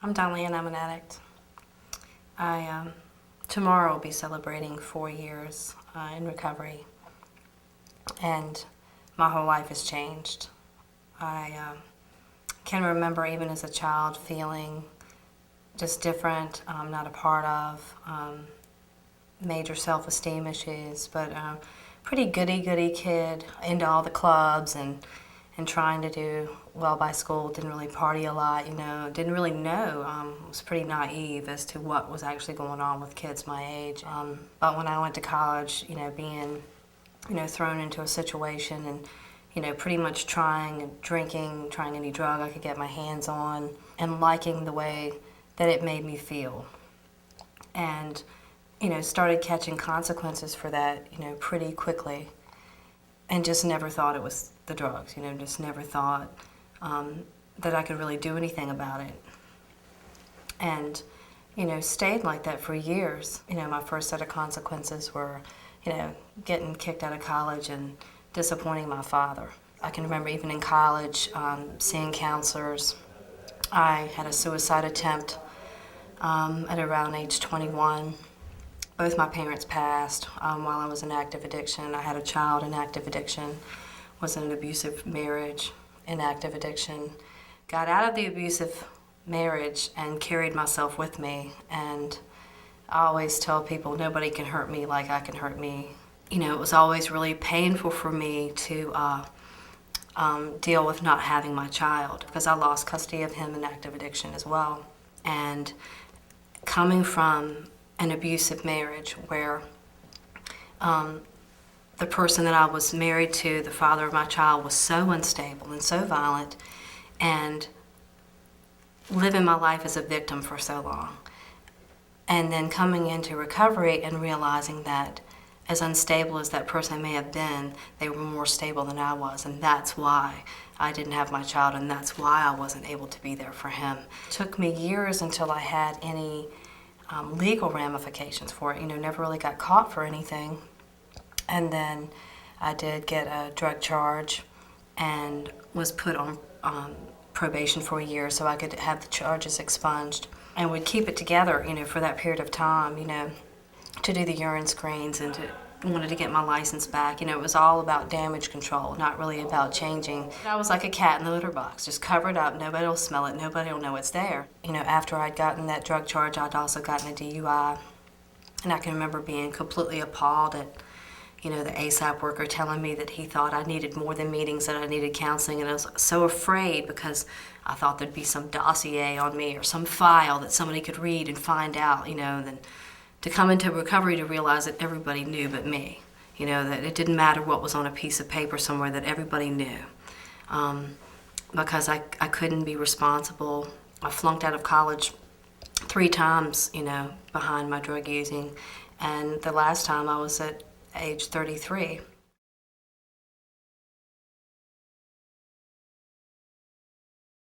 I'm Donna and I'm an addict. Tomorrow will be celebrating 4 years in recovery, and my whole life has changed. I can remember even as a child feeling just different, not a part of, major self-esteem issues, but pretty goody-goody kid, into all the clubs and trying to do well by school. Didn't really party a lot, didn't really know. Was pretty naive as to what was actually going on with kids my age. But when I went to college, being, thrown into a situation and, pretty much trying and drinking, trying any drug I could get my hands on, and liking the way that it made me feel. And, started catching consequences for that, pretty quickly. And just never thought it was the drugs, just never thought that I could really do anything about it. And, stayed like that for years. My first set of consequences were, getting kicked out of college and disappointing my father. I can remember even in college seeing counselors. I had a suicide attempt at around age 21. Both my parents passed while I was in active addiction. I had a child in active addiction, was in an abusive marriage in active addiction. Got out of the abusive marriage and carried myself with me. And I always tell people, nobody can hurt me like I can hurt me. It was always really painful for me to deal with not having my child, because I lost custody of him in active addiction as well. And coming from an abusive marriage where the person that I was married to, the father of my child, was so unstable and so violent, and living my life as a victim for so long. And then coming into recovery and realizing that as unstable as that person may have been, they were more stable than I was, and that's why I didn't have my child, and that's why I wasn't able to be there for him. It took me years until I had any legal ramifications for it. Never really got caught for anything. And then I did get a drug charge and was put on probation for a year so I could have the charges expunged, and would keep it together, for that period of time, to do the urine screens, and wanted to get my license back. It was all about damage control, not really about changing. I was like a cat in the litter box, just covered up. Nobody will smell it. Nobody will know it's there. After I'd gotten that drug charge, I'd also gotten a DUI. And I can remember being completely appalled at, the ASAP worker telling me that he thought I needed more than meetings, that I needed counseling. And I was so afraid because I thought there'd be some dossier on me or some file that somebody could read and find out, then to come into recovery to realize that everybody knew but me, that it didn't matter what was on a piece of paper somewhere, that everybody knew. Because I couldn't be responsible. I flunked out of college 3 times, behind my drug using, and the last time I was at age 33.